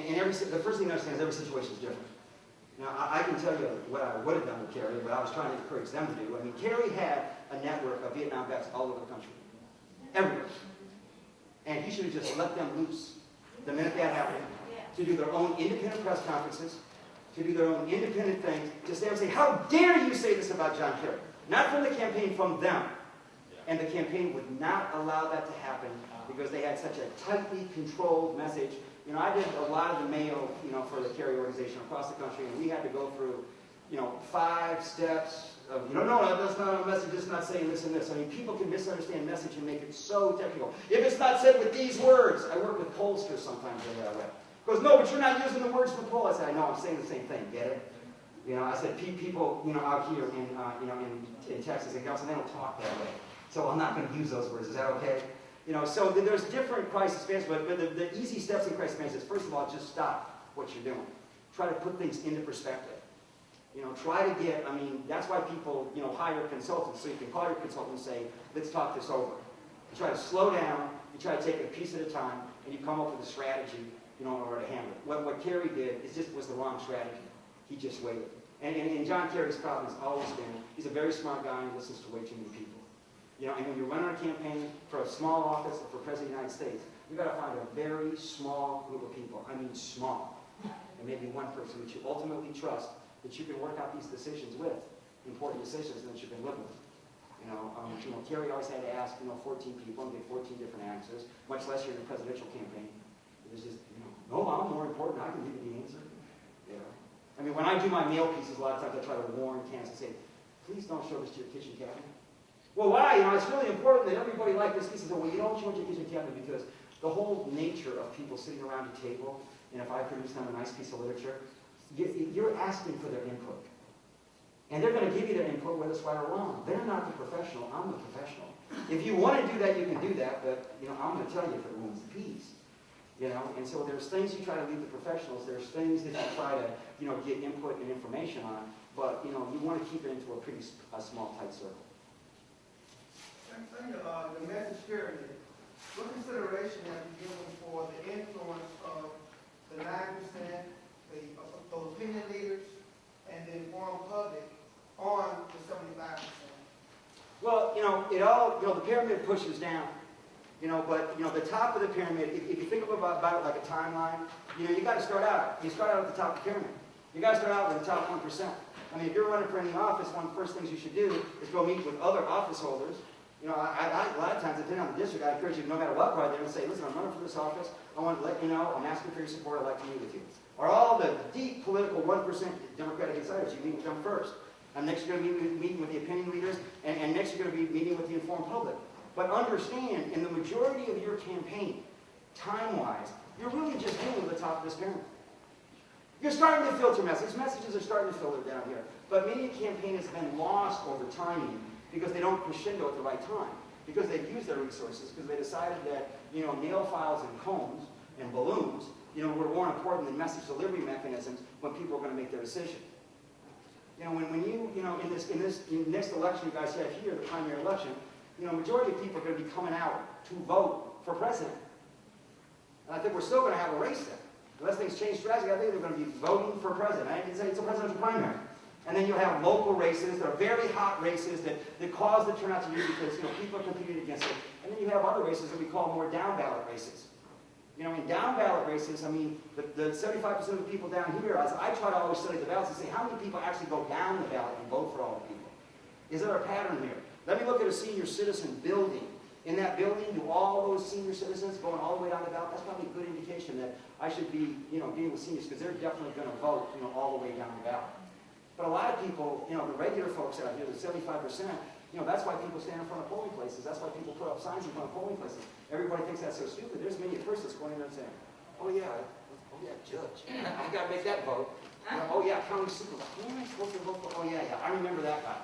the first thing to understand is every situation is different. Now, I can tell you what I would have done with Kerry, what I was trying to encourage them to do. I mean, Kerry had a network of Vietnam vets all over the country. Everywhere. And he should have just let them loose the minute that happened, to do their own independent press conferences, to do their own independent things, to stand and say, how dare you say this about John Kerry? Not from the campaign, from them. And the campaign would not allow that to happen because they had such a tightly controlled message. You know, I did a lot of the mail, you know, for the Kerry organization across the country, and we had to go through, you know, 5 steps of, no, that's not a message, it's not saying this and this. I mean, people can misunderstand message and make it so technical. If it's not said with these words, I work with pollsters sometimes in that way. He goes, no, but you're not using the words in the poll. I said, I know, I'm saying the same thing, get it? You know, I said, people, you know, out here in, you know, in Texas and California, they don't talk that way. So I'm not going to use those words. Is that okay? You know, so there's different crisis management, but the easy steps in crisis management is, first of all, just stop what you're doing. Try to put things into perspective. You know, try to get, I mean, that's why people, you know, hire consultants, so you can call your consultant and say, let's talk this over. You try to slow down, you try to take it a piece at a time, and you come up with a strategy, you know, in order to handle it. What Kerry did was the wrong strategy. He just waited. And John Kerry's problem has always been, he's a very smart guy and listens to way too many people. You know, and when you're running a campaign for a small office or for President of the United States, you've got to find a very small group of people. I mean small. And maybe one person that you ultimately trust that you can work out these decisions with, important decisions that you can live with. You know, Kerry always had to ask, you know, 14 people and get 14 different answers, much less you're in a presidential campaign. There's just, you know, no, I'm more important. I can give you the answer. You know? I mean, when I do my mail pieces, a lot of times I try to warn candidates and say, please don't show this to your kitchen cabinet. Well, why? You know, it's really important that everybody like this piece. Well, you don't show it to your kitchen cabinet because the whole nature of people sitting around a table, and if I produce them a nice piece of literature, you're asking for their input. And they're going to give you their input whether it's right or wrong. They're not the professional. I'm the professional. If you want to do that, you can do that, but, you know, I'm going to tell you if it ruins the piece. You know, and so there's things you try to leave the professionals. There's things that you try to, you know, get input and information on, but, you know, you want to keep it into a small, tight circle. The message pyramid, what consideration have you given for the influence of the 9%, those opinion leaders, and the informed public on the 75%? Well, you know, the pyramid pushes down, you know, but, you know, the top of the pyramid, if you think about it like a timeline, you know, you got to start out. You start out at the top of the pyramid. You got to start out with the top 1%. I mean, if you're running for any office, one of the first things you should do is go meet with other office holders. You know, a lot of times, depending on the district, I encourage you, no matter what part, they're going to say, listen, I'm running for this office. I want to let you know, I'm asking for your support. I'd like to meet with you. Or all the deep political 1% Democratic insiders, you meet with them first. And next you're going to be meeting with the opinion leaders. And next you're going to be meeting with the informed public. But understand, in the majority of your campaign, time-wise, you're really just dealing with the top of this pyramid. You're starting to filter messages. Messages are starting to filter down here. But many a campaign has been lost over time because they don't crescendo at the right time. Because they've used their resources, because they decided that, you know, nail files and combs and balloons, you know, were more important than message delivery mechanisms when people are going to make their decision. You know, when you know, in this next election you guys have here, the primary election, you know, majority of people are going to be coming out to vote for president. And I think we're still going to have a race there. Unless things change drastically, I think they're going to be voting for president. I didn't say it's a presidential primary. And then you'll have local races that are very hot races that cause the turnout to be because, you know, people are competing against it. And then you have other races that we call more down-ballot races. You know, in down-ballot races, I mean, the 75% of the people down here, I try to always study the ballots and say, how many people actually go down the ballot and vote for all the people? Is there a pattern here? Let me look at a senior citizen building. In that building, do all those senior citizens going all the way down the ballot? That's probably a good indication that I should be, you know, dealing with seniors because they're definitely going to vote, you know, all the way down the ballot. But a lot of people, you know, the regular folks out here, the 75%, you know, that's why people stand in front of polling places. That's why people put up signs in front of polling places. Everybody thinks that's so stupid. There's many a person that's going in there and saying, oh yeah, judge. I've got to make that vote. You know, oh yeah, county supervisor. Who am I supposed to vote for? Oh yeah, I remember that guy.